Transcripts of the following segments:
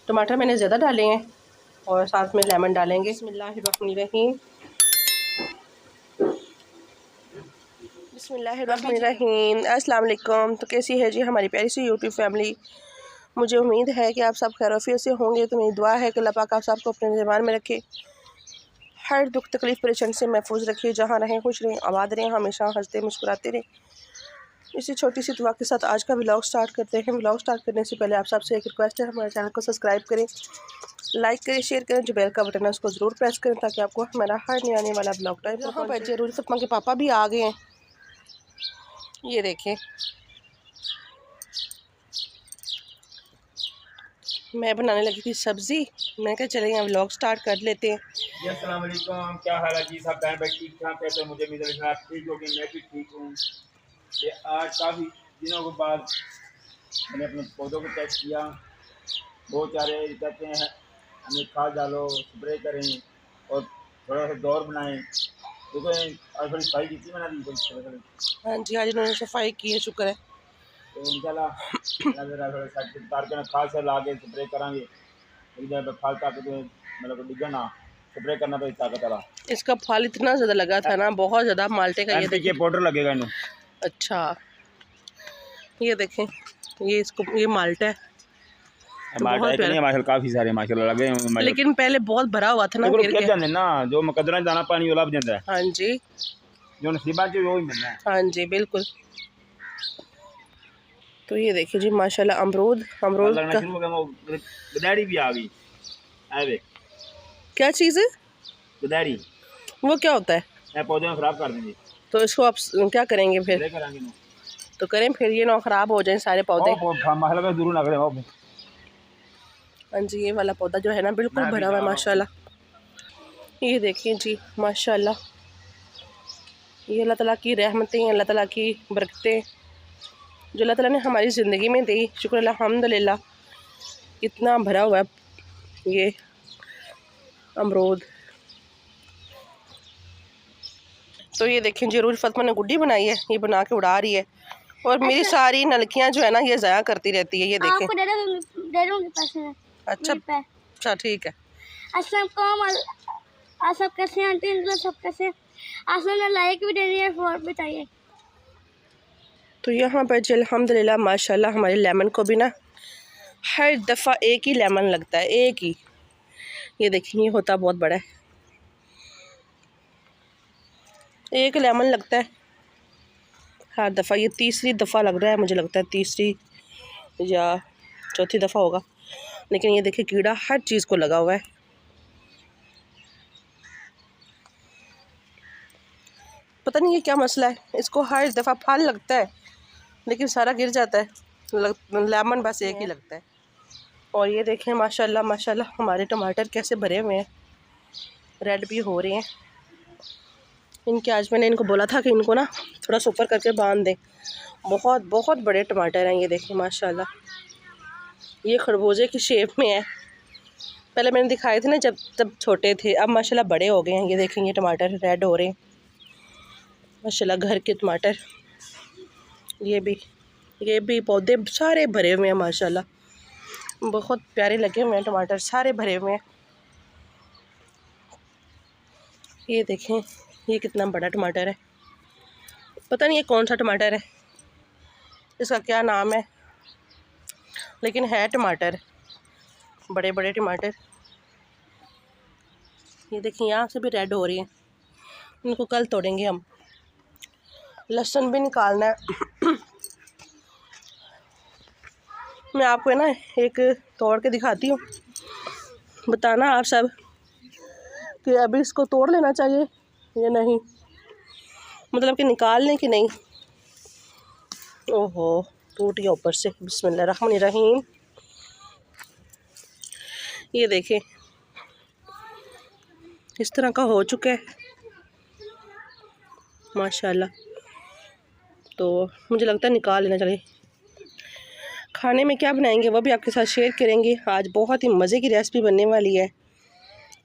टमाटर मैंने ज़्यादा डाले हैं और साथ में लेमन डालेंगे। बिस्मिल्लाहिर्रहमानिर्रहीम। बिस्मिल्लाहिर्रहमानिर्रहीम। अस्सलाम वालेकुम। तो कैसी है जी हमारी प्यारी सी यूट्यूब फैमिली। मुझे उम्मीद है कि आप सब खैरियत से होंगे। तो मेरी दुआ है कि अल्लाह पाक आप सबको अपने ज़बान में रखे, हर दुख तकलीफ़ परेशानी से महफूज रखिए। जहाँ रहें खुश रहें, आबाद रहें, हमेशा हंसते मुस्कुराते रहें। इसी छोटी सी दुआ के साथ आज का व्लॉग स्टार्ट करते हैं। व्लॉग स्टार्ट करने से पहले आप सबसे एक रिक्वेस्ट है, हमारे चैनल को सब्सक्राइब करें, लाइक करें, शेयर करें। जो बेल का बटन है उसको ज़रूर प्रेस करें ताकि आपको हमारा हर नया आने वाला ब्लॉग टाइम यहाँ पर जरूर फतमा के पापा भी आ गए हैं। ये देखें, मैं बनाने लगी थी सब्ज़ी। मैं क्या चले यहाँ व्लॉग स्टार्ट कर लेते हैं। जी अस्सलाम वालेकुम, क्या हाल है जी? सब बहन भाई ठीक ठाक है? तो मुझे उम्मीद है आप ठीक होगी, मैं भी ठीक हूँ। ये आज काफ़ी दिनों के बाद मैंने अपने पौधों को टेस्ट किया। बहुत सारे कहते हैं हमें खाद डालो, स्प्रे करें और थोड़ा सा दौर बनाएं। देखो आज थोड़ी सफाई की थी मैंने थोड़ी। हाँ जी, आज इन्होंने सफाई की है, शुक्र है। तो इंशाल्लाह तार के खाद से ला के स्प्रे करांगे। फल तक मतलब डिगा ना स्प्रे करना तो ताकत वाला। इसका फल इतना ज़्यादा लगा था ना, बहुत ज़्यादा माल्टे का। ये एमपी के देखिए पाउडर लगेगा इन्हें। अच्छा, ये देखें, ये इसको ये माल्टा है। तो बहुत प्यारा, माशाल्लाह काफी सारे माशाल्लाह लगे हैं। लेकिन पहले बहुत भरा हुआ था ना, गिर गिर गया। जाते ना जो मुकदरा दाना पानी वाला जाता है। हाँ जी, जो नसीबा च वो ही मिलना है। हाँ जी बिल्कुल। तो ये देखिए जी माशाल्लाह अमरूद का शुरू हो गया। वो गदारी भी आ गई। अरे क्या चीज़ है गदारी, वो, क्या होता है? पौधे में खराब कर देंगे। तो इसको आप क्या करेंगे फिर? करेंगे ना तो करें फिर, ये ना खराब हो जाए सारे पौधे। माशाल्लाह में जरूर ना करें। हाँ जी, ये वाला पौधा जो है ना बिल्कुल भरा हुआ है माशाल्लाह। ये देखिए जी माशाल्लाह, ये अल्लाह ताला की रहमतें, अल्लाह ताला की बरकतें जो अल्लाह ताला ने हमारी ज़िंदगी में दी। शुक्र अल्हम्दुलिल्लाह, इतना भरा हुआ है ये अमरूद। तो ये देखें जी रूज फतमा ने गुड्डी बनाई है, ये बना के उड़ा रही है। और मेरी सारी नलकियां जो है ना ये ज़ाया करती रहती है। ये देखें, अच्छा अच्छा ठीक है। आप सब कैसे हैं आंटी अंकल, सब कैसे? आप सबने लाइक भी दे दिया, फॉर बताइए। तो यहाँ पर जी अल्हम्दुलिल्लाह माशाल्लाह हमारे लेमन को भी ना हर दफ़ा एक ही लेमन लगता है, एक ही। ये देखिए, ये होता बहुत बड़ा है, एक लेमन लगता है हर दफ़ा। ये तीसरी दफ़ा लग रहा है, मुझे लगता है तीसरी या चौथी दफ़ा होगा। लेकिन ये देखिए कीड़ा हर चीज़ को लगा हुआ है। पता नहीं ये क्या मसला है, इसको हर दफ़ा फल लगता है लेकिन सारा गिर जाता है। लेमन बस एक ही लगता है। और ये देखें माशाल्लाह माशाल्लाह हमारे टमाटर कैसे भरे हुए हैं, रेड भी हो रहे हैं इनके। आज मैंने इनको बोला था कि इनको ना थोड़ा सुपर करके बांध दें। बहुत बहुत बड़े टमाटर हैं। ये देखें माशाल्लाह, ये खरबूजे की शेप में है। पहले मैंने दिखाए थे ना जब छोटे थे, अब माशाल्लाह बड़े हो गए हैं। ये देखें, ये टमाटर रेड हो रहे हैं माशाल्लाह, घर के टमाटर। ये भी पौधे सारे भरे हुए हैं माशाल्लाह, बहुत प्यारे लगे हुए हैं टमाटर, सारे भरे हुए हैं। ये देखें, ये कितना बड़ा टमाटर है। पता नहीं ये कौन सा टमाटर है, इसका क्या नाम है, लेकिन है टमाटर, बड़े बड़े टमाटर। ये देखिए यहाँ से भी रेड हो रही हैं, इनको कल तोड़ेंगे हम। लहसुन भी निकालना है। मैं आपको है ना एक तोड़ के दिखाती हूँ, बताना आप सब कि अभी इसको तोड़ लेना चाहिए या नहीं, मतलब कि निकाल लें कि नहीं। ओहो, टूट गया ऊपर से। बिस्मिल्लाहिर्रहमानिर्रहीम। ये देखें इस तरह का हो चुका है माशाल्लाह। तो मुझे लगता है निकाल लेना चाहिए। खाने में क्या बनाएंगे वो भी आपके साथ शेयर करेंगे। आज बहुत ही मज़े की रेसिपी बनने वाली है।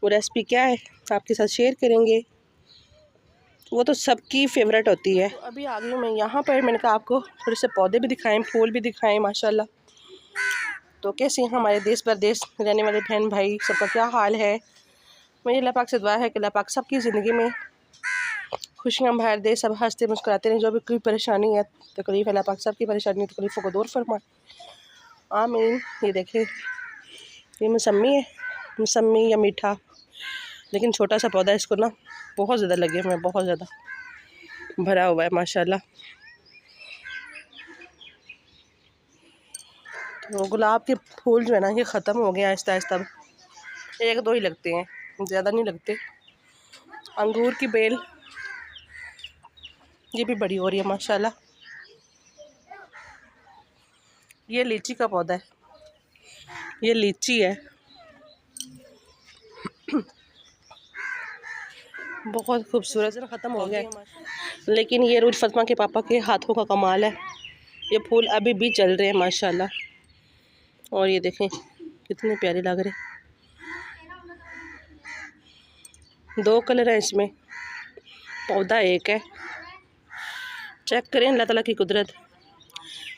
वो रेसिपी क्या है आपके साथ शेयर करेंगे, वो तो सबकी फेवरेट होती है। तो अभी आ गई हूँ मैं यहाँ पर। मैंने कहा आपको थोड़े से पौधे भी दिखाएं, फूल भी दिखाएं माशाल्लाह। तो कैसे हैं हमारे देश परदेश रहने वाले बहन भाई, सबका क्या हाल है। मेरी अल्लाह पाक से दुआ है कि अल्लाह पाक सबकी ज़िंदगी में खुशियाँ भर दे, सब हंसते मुस्कुराते रहें। जो भी कोई परेशानी है, तकलीफ़, अल्लाह पाक सबकी परेशानी तकलीफ़ों को दूर फरमाए, आमीन। ये देखें, ये मौसमी है, मौसमी या मीठा, लेकिन छोटा सा पौधा है, इसको ना बहुत ज़्यादा लगे हुए हैं, बहुत ज़्यादा भरा हुआ है माशाल्लाह। तो गुलाब के फूल जो है ना, ये ख़त्म हो गए आहिस्ता आहिस्ता, 1-2 ही लगते हैं, ज़्यादा नहीं लगते। अंगूर की बेल ये भी बड़ी हो रही है माशाल्लाह। ये लीची का पौधा है, ये लीची है, बहुत खूबसूरत है। ख़त्म हो गया, लेकिन ये रूज फतमा के पापा के हाथों का कमाल है। ये फूल अभी भी चल रहे हैं माशाल्लाह, और ये देखें कितने प्यारे लग रहे हैं। 2 कलर है इसमें, पौधा एक है। चेक करें अल्लाह ताला की कुदरत,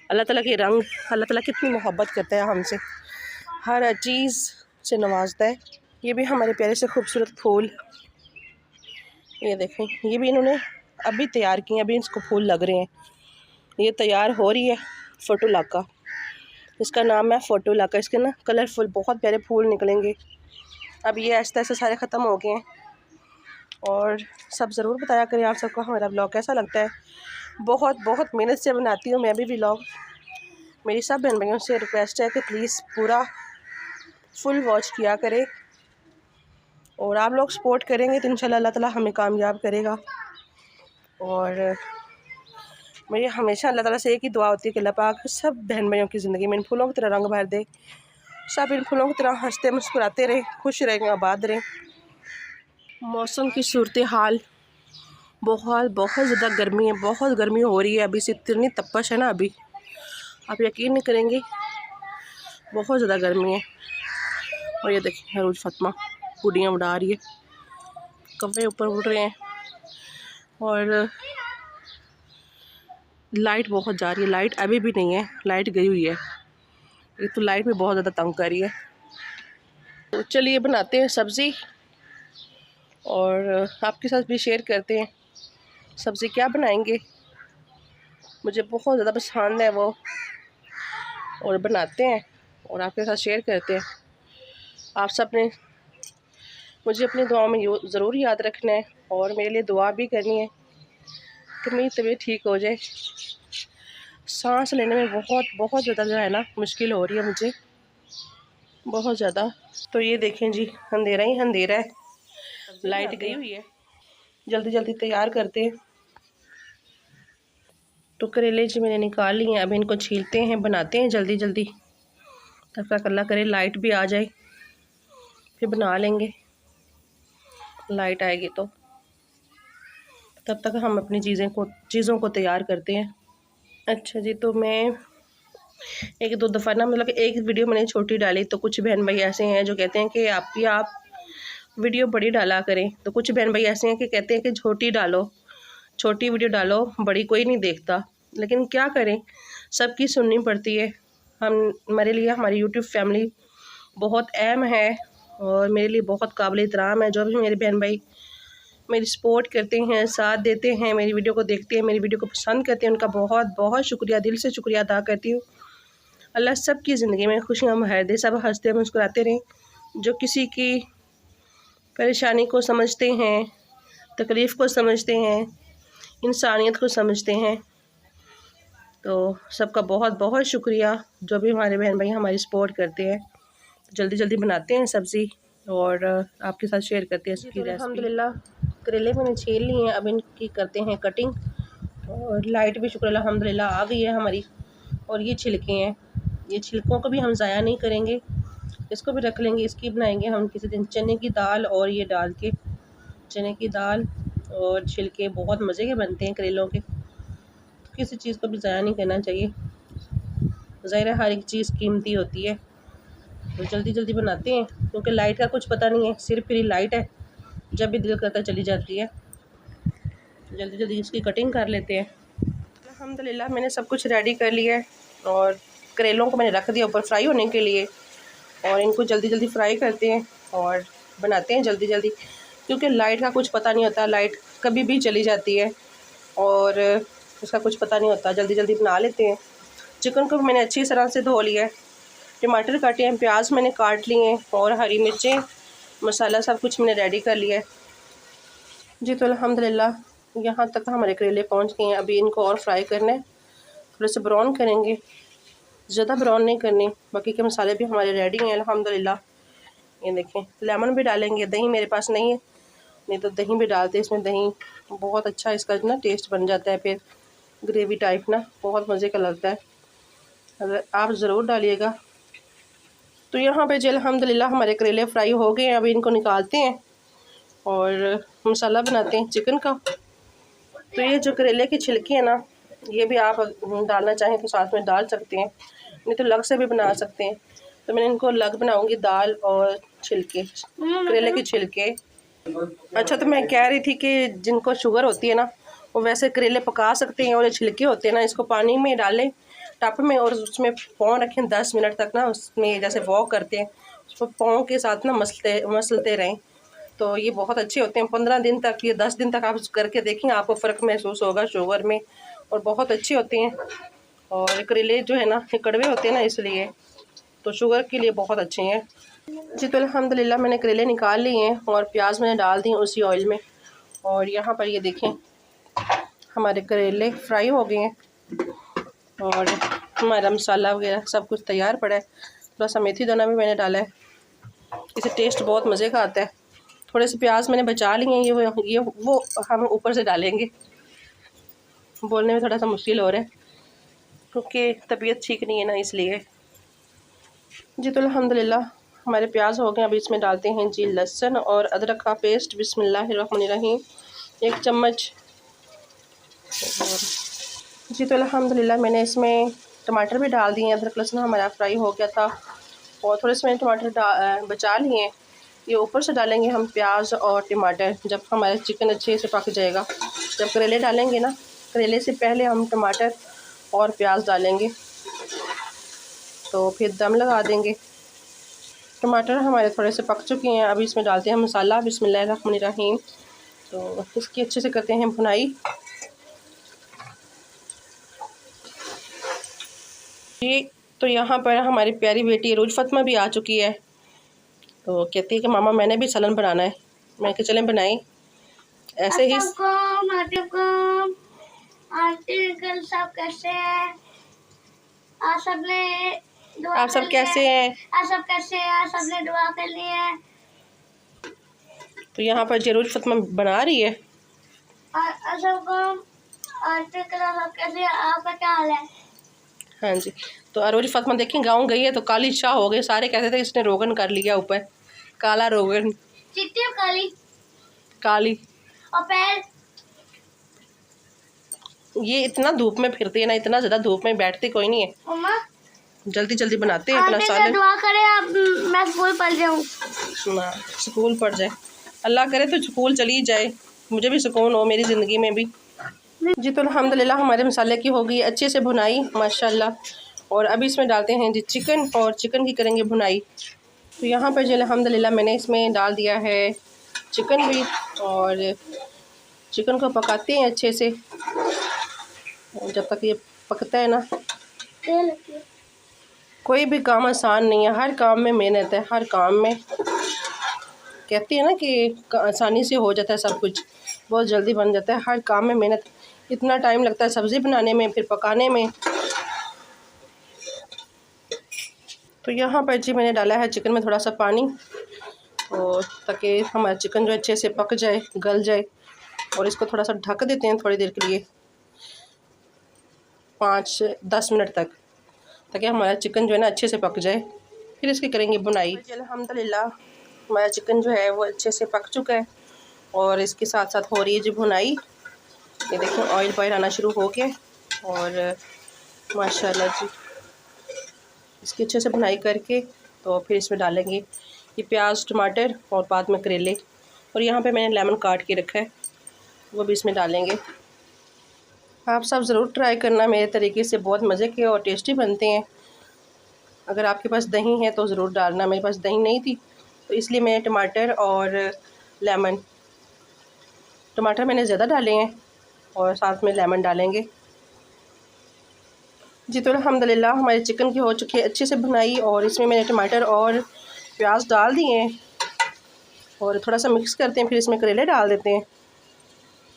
अल्लाह ताला के रंग। अल्लाह ताला कितनी मोहब्बत करता है हमसे, हर चीज़ से नवाजता है। ये भी हमारे प्यारे से खूबसूरत फूल, ये देखें, ये भी इन्होंने अभी तैयार किए, अभी इसको फूल लग रहे हैं। ये तैयार हो रही है फोटोलाका, इसका नाम है फोटोलाका। इसके ना कलरफुल बहुत प्यारे फूल निकलेंगे। अब ये आहिस्ता आहिस्ता सारे ख़त्म हो गए हैं। और सब ज़रूर बताया करें आप सबको हमारा ब्लॉग कैसा लगता है। बहुत बहुत मेहनत से बनाती हूँ मैं भी व्लॉग। मेरी सब बहन भाइयों से रिक्वेस्ट है कि प्लीज़ पूरा फुल वॉच किया करें, और आप लोग सपोर्ट करेंगे तो इंशाल्लाह अल्लाह ताला हमें कामयाब करेगा। और मेरी हमेशा अल्लाह ताला से एक ही दुआ होती है कि अल्लाह पाक सब बहन भाइयों की ज़िंदगी में इन फूलों की तरह रंग भर दे, सब इन फूलों की तरह हंसते मुस्कुराते रहें, खुश रहें, आबाद रहें। मौसम की सूरत हाल बहुत बहुत ज़्यादा गर्मी है, बहुत गर्मी हो रही है अभी से, इतनी तपश है ना अभी, आप यकीन नहीं करेंगे, बहुत ज़्यादा गर्मी है। और ये देखिए अरूज फतमा गुड़ियाँ उड़ा रही है, कौवे ऊपर उड़ रहे हैं, और लाइट बहुत जा रही है। लाइट अभी भी नहीं है, लाइट गई हुई है। ये तो लाइट भी बहुत ज़्यादा तंग कर रही है। तो चलिए बनाते हैं सब्ज़ी, और आपके साथ भी शेयर करते हैं सब्ज़ी क्या बनाएंगे। मुझे बहुत ज़्यादा पसंद है वो, और बनाते हैं और आपके साथ शेयर करते हैं। आप सब ने मुझे अपनी दुआओं में ज़रूर याद रखना है, और मेरे लिए दुआ भी करनी है कि मेरी तबीयत ठीक हो जाए। सांस लेने में बहुत बहुत ज़्यादा जो है ना मुश्किल हो रही है मुझे, बहुत ज़्यादा। तो ये देखें जी, अंधेरा ही अंधेरा है, लाइट गई हुई है। जल्दी जल्दी तैयार करते हैं। तो करेले जी मैंने निकाल लिए हैं, अब इनको छीलते हैं, बनाते हैं जल्दी जल्दी, तब तक अल्लाह करे लाइट भी आ जाए, फिर बना लेंगे। लाइट आएगी तो तब तक हम अपनी चीज़ों को तैयार करते हैं। अच्छा जी, तो मैं 1-2 दफ़ा ना, मतलब एक वीडियो मैंने छोटी डाली, तो कुछ बहन भाई ऐसे हैं जो कहते हैं कि आप वीडियो बड़ी डाला करें। तो कुछ बहन भाई ऐसे हैं कि कहते हैं कि छोटी डालो, छोटी वीडियो डालो, बड़ी कोई नहीं देखता। लेकिन क्या करें, सबकी सुननी पड़ती है। हमारे लिए हमारी यूट्यूब फैमिली बहुत अहम है, और मेरे लिए बहुत काबिल एहतराम है। जो भी मेरे बहन भाई मेरी सपोर्ट करते हैं, साथ देते हैं, मेरी वीडियो को देखते हैं, मेरी वीडियो को पसंद करते हैं, उनका बहुत बहुत शुक्रिया, दिल से शुक्रिया अदा करती हूँ। अल्लाह सब की ज़िंदगी में खुशियाँ भर दे, सब हंसते मुस्कुराते रहें। जो किसी की परेशानी को समझते हैं, तकलीफ़ को समझते हैं, इंसानियत को समझते हैं, तो सबका बहुत बहुत शुक्रिया। जो भी हमारे बहन भाई हमारी सपोर्ट करते हैं। जल्दी जल्दी बनाते हैं सब्ज़ी, और आपके साथ शेयर करते हैं इसकी रेसिपी। अल्हम्दुलिल्लाह करेले मैंने छील लिए हैं, अब इनकी करते हैं कटिंग। और लाइट भी शुक्र अल्हम्दुलिल्लाह आ गई है हमारी। और ये छिलके हैं, ये छिलकों को भी हम ज़ाया नहीं करेंगे, इसको भी रख लेंगे। इसकी बनाएंगे हम किसी दिन चने की दाल, और ये डाल के चने की दाल और छिलके बहुत मज़े के बनते हैं करेलों के। तो किसी चीज़ को भी ज़ाया नहीं करना चाहिए, ज़ाहिर है हर एक चीज़ कीमती होती है। तो जल्दी जल्दी बनाते हैं, क्योंकि लाइट का कुछ पता नहीं है, सिर्फ फ्री लाइट है, जब भी दिल करता चली जाती है। जल्दी जल्दी इसकी कटिंग कर लेते हैं। अल्हम्दुलिल्लाह मैंने सब कुछ रेडी कर लिया है, और करेलों को मैंने रख दिया ऊपर फ्राई होने के लिए, और इनको जल्दी जल्दी फ्राई करते हैं और बनाते हैं जल्दी जल्दी, क्योंकि लाइट का कुछ पता नहीं होता, लाइट कभी भी चली जाती है और उसका कुछ पता नहीं होता, जल्दी जल्दी बना लेते हैं। चिकन को मैंने अच्छी तरह से धो लिया है, टमाटर काटे हैं, प्याज मैंने काट लिए हैं और हरी मिर्चें, मसाला सब कुछ मैंने रेडी कर लिया है जी। तो अल्हम्दुलिल्लाह यहाँ तक हमारे करेले पहुँच गए हैं। अभी इनको और फ्राई करना है, थोड़े से ब्राउन करेंगे, ज़्यादा ब्राउन नहीं करनी। बाकी के मसाले भी हमारे रेडी हैं अल्हम्दुलिल्लाह। ये देखें, लेमन भी डालेंगे, दही मेरे पास नहीं है, नहीं तो दही भी डालते, इसमें दही बहुत अच्छा इसका ना टेस्ट बन जाता है, फिर ग्रेवी टाइप ना बहुत मज़े का लगता है, अगर आप ज़रूर डालिएगा। तो यहाँ पे जी अल्हम्दुलिल्लाह हमारे करेले फ्राई हो गए हैं। अभी इनको निकालते हैं और मसाला बनाते हैं चिकन का। तो ये जो करेले की छिलकी है ना, ये भी आप डालना चाहें तो साथ में डाल सकते हैं, नहीं तो लग से भी बना सकते हैं। तो मैंने इनको लग बनाऊंगी, दाल और छिलके, करेले के छिलके। अच्छा, तो मैं कह रही थी कि जिनको शुगर होती है ना, वो वैसे करेले पका सकते हैं, और ये छिलके होते हैं ना, इसको पानी में डालें टप में और उसमें पाँव रखें 10 मिनट तक ना, उसमें जैसे वॉक करते हैं उसको पाँव के साथ ना मसलते रहें, तो ये बहुत अच्छे होते हैं। 15 दिन तक, ये 10 दिन तक आप करके देखें, आपको फ़र्क महसूस होगा शुगर में, और बहुत अच्छे होते हैं। और करेले जो है ना, ये कड़वे होते हैं ना, इसलिए तो शुगर के लिए बहुत अच्छे हैं जी। तो अल्हम्दुलिल्लाह मैंने करेले निकाल लिए हैं और प्याज मैंने डाल दी उसी ऑयल में, और यहाँ पर ये देखें हमारे करेले फ्राई हो गए हैं और हमारा मसाला वगैरह सब कुछ तैयार पड़ा है। थोड़ा सा मेथी दाना भी मैंने डाला है, इससे टेस्ट बहुत मज़े का आता है। थोड़े से प्याज मैंने बचा लिए हैं, ये वो हम ऊपर से डालेंगे। बोलने में थोड़ा सा मुश्किल हो रहा है क्योंकि तबीयत ठीक नहीं है ना, इसलिए जी। तो अल्हम्दुलिल्लाह हमारे प्याज हो गए। अभी इसमें डालते हैं जी लहसुन और अदरक का पेस्ट, बिस्मिल्लाहिर्रहमानिर्रहीम 1 चम्मच। जी तो अल्हम्दुलिल्लाह मैंने इसमें टमाटर भी डाल दिए हैं। अदरक लहसुन हमारा फ्राई हो गया था और थोड़े से मैंने टमाटर बचा लिए हैं, ये ऊपर से डालेंगे हम प्याज और टमाटर जब हमारा चिकन अच्छे से पक जाएगा। जब करेले डालेंगे ना, करेले से पहले हम टमाटर और प्याज डालेंगे, तो फिर दम लगा देंगे। टमाटर हमारे थोड़े से पक चुके हैं। अभी इसमें डालते हैं मसाला, बिस्मिल्लाहिर्रहमानिर्रहीम। तो इसकी अच्छे से करते हैं भुनाई। ये तो यहाँ पर हमारी प्यारी बेटी अरूज फ़ातिमा भी आ चुकी है, तो कहती है कि मामा मैंने भी सलन बनाना है। मैं कि चलें बनाएं। ऐसे ही आंटी अंकल सब कैसे हैं? आप सब कैसे हैं? आप सब कैसे हैं? आप सबने दुआ कर ली है। तो यहाँ पर अरूज फ़ातिमा बना रही है। आंटी अंकल सब कैसे हैं? आपका क्या हाल है? हाँ जी। तो अरूज फ़ातिमा देखें गाँव गई है तो काली शाह हो गए, सारे कहते थे इसने रोगन कर लिया ऊपर, काला रोगन, चिट्टी और काली। और पैर ये इतना धूप में फिरती है ना, इतना ज़्यादा धूप में बैठती कोई नहीं है। मम्मा जल्दी जल्दी बनाते हैं अपना सालन। दुआ करें आप मैं स्कूल पढ़ जाऊँ ना, स्कूल पढ़ जाए, अल्लाह करे तो स्कूल चली जाए, मुझे भी सुकून हो मेरी ज़िंदगी में भी जी। तो अल्हम्दुलिल्लाह हमारे मसाले की हो गई अच्छे से भुनाई माशाल्लाह। और अभी इसमें डालते हैं जी चिकन, और चिकन की करेंगे भुनाई। तो यहाँ पर जो अल्हम्दुलिल्लाह मैंने इसमें डाल दिया है चिकन भी, और चिकन को पकाते हैं अच्छे से जब तक ये पकता है ना। कोई भी काम आसान नहीं है, हर काम में मेहनत है, हर काम में कहती है ना कि आसानी से हो जाता है सब कुछ, बहुत जल्दी बन जाता है। हर काम में मेहनत, इतना टाइम लगता है सब्ज़ी बनाने में, फिर पकाने में। तो यहाँ पर जी मैंने डाला है चिकन में थोड़ा सा पानी, और ताकि हमारा चिकन जो अच्छे से पक जाए, गल जाए। और इसको थोड़ा सा ढक देते हैं थोड़ी देर के लिए, 5 से 10 मिनट तक, ताकि हमारा चिकन जो है ना अच्छे से पक जाए। फिर इसकी करेंगे बुनाई। अल्हम्दुलिल्लाह हमारा चिकन जो है वो अच्छे से पक चुका है, और इसके साथ साथ हो रही है जी भुनाई। ये देखो ऑयल बॉयल आना शुरू हो गया, और माशाल्लाह जी इसकी अच्छे से भुनाई करके तो फिर इसमें डालेंगे ये प्याज टमाटर और बाद में करेले। और यहाँ पे मैंने लेमन काट के रखा है, वो भी इसमें डालेंगे। आप सब ज़रूर ट्राई करना मेरे तरीके से, बहुत मज़े के और टेस्टी बनते हैं। अगर आपके पास दही है तो ज़रूर डालना। मेरे पास दही नहीं थी तो इसलिए मैंने टमाटर और लेमन, टमाटर मैंने ज़्यादा डाले हैं और साथ में लेमन डालेंगे जी। तो अल्हम्दुलिल्लाह हमारे चिकन की हो चुकी है अच्छे से भुनाई, और इसमें मैंने टमाटर और प्याज डाल दिए हैं और थोड़ा सा मिक्स करते हैं, फिर इसमें करेले डाल देते हैं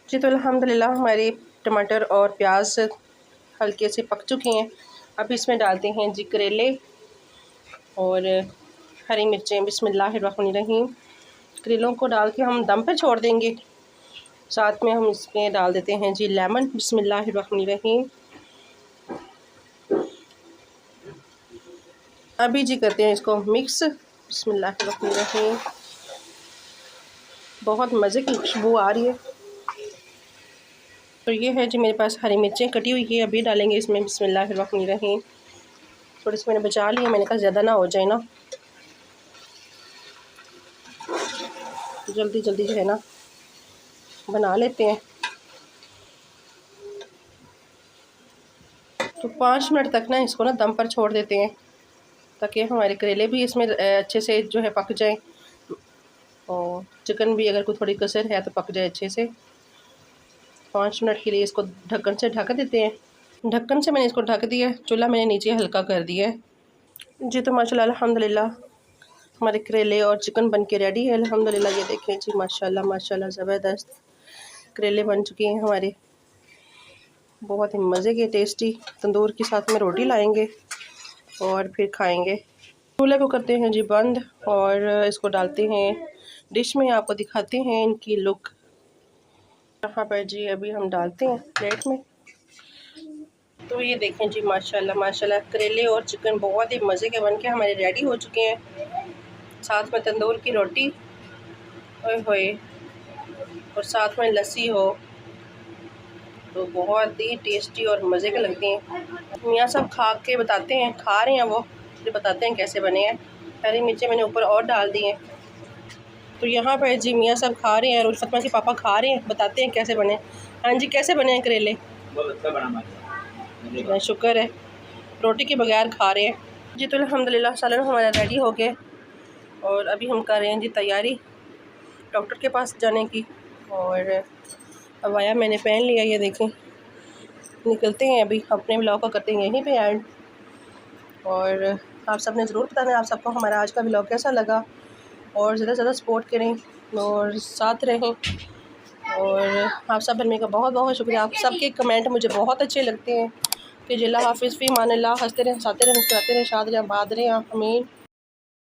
जी। तो अल्हम्दुलिल्लाह हमारे टमाटर और प्याज हल्के से पक चुके हैं। अब इसमें डालते हैं जी करेले और हरी मिर्चें। बिस्मिल्लाहिर्रहमानिर्रहीम। करेलों को डाल के हम दम पे छोड़ देंगे। साथ में हम इसमें डाल देते हैं जी लेमन। बिस्मिल्लाहिर्रहमानिर्रहीम। अभी जी करते हैं इसको मिक्स। बिस्मिल्लाहिर्रहमानिर्रहीम। बहुत मज़े की खुशबू आ रही है। तो ये है जी मेरे पास हरी मिर्चें कटी हुई है, अभी डालेंगे इसमें। बिस्मिल्लाहिर्रहमानिर्रहीम। थोड़ी सी मैंने बचा ली है, मैंने कहा ज़्यादा ना हो जाए ना, जल्दी जल्दी जो है ना बना लेते हैं। तो 5 मिनट तक ना इसको ना दम पर छोड़ देते हैं ताकि हमारे करेले भी इसमें अच्छे से जो है पक जाए, और चिकन भी अगर कोई थोड़ी कसर है तो पक जाए अच्छे से। 5 मिनट के लिए इसको ढक्कन से ढक देते हैं। ढक्कन से मैंने इसको ढक दिया, चूल्हा मैंने नीचे हल्का कर दिया है जी। तो माशाल्लाह अल्हम्दुलिल्लाह हमारे करेले और चिकन बन के रेडी है अल्हम्दुलिल्लाह। ये देखें जी माशाल्लाह माशाल्लाह ज़बरदस्त करेले बन चुके हैं हमारे, बहुत ही मज़े के टेस्टी। तंदूर के साथ में रोटी लाएंगे और फिर खाएंगे। चूल्हे को करते हैं जी बंद और इसको डालते हैं डिश में। आपको दिखाते हैं इनकी लुक। यहाँ पर जी अभी हम डालते हैं प्लेट में। तो ये देखें जी माशाल्लाह माशाल्लाह करेले और चिकन बहुत ही मज़े के बन के हमारे रेडी हो चुके हैं। साथ में तंदूर की रोटी ओए होए और साथ में लस्सी हो तो बहुत ही टेस्टी और मज़े के लगते हैं। मियाँ सब खा के बताते हैं, खा रहे हैं वो, फिर बताते हैं कैसे बने हैं। हरी मिर्चें मैंने ऊपर और डाल दी हैं। तो यहाँ पर जी मियाँ सब खा रहे हैं और फतमा के पापा खा रहे हैं, बताते हैं कैसे बने। हाँ जी कैसे बने हैं करेले? बहुत अच्छा बना। शुक्र है, रोटी के बगैर खा रहे हैं जी। तो अल्हम्दुलिल्लाह सालन हमारा रेडी हो गया और अभी हम कर रहे हैं जी तैयारी डॉक्टर के पास जाने की। और अब आया मैंने पहन लिया, ये देखें निकलते हैं अभी। अपने व्लॉग को करते हैं यहीं पे एंड, और आप सब ने ज़रूर बताना आप सबको हमारा आज का व्लॉग कैसा लगा, और ज़्यादा से ज़्यादा सपोर्ट करें और साथ रहें। और आप सब बनने का बहुत बहुत शुक्रिया। आप सबके कमेंट मुझे बहुत अच्छे लगते हैं कि जिला हाफिज़ फ़ी मान अल्लाह। हंसते रहें, हंसाते रहें, मुस्कुराते रहें, शाद रहें, आबाद रहें, आमीन।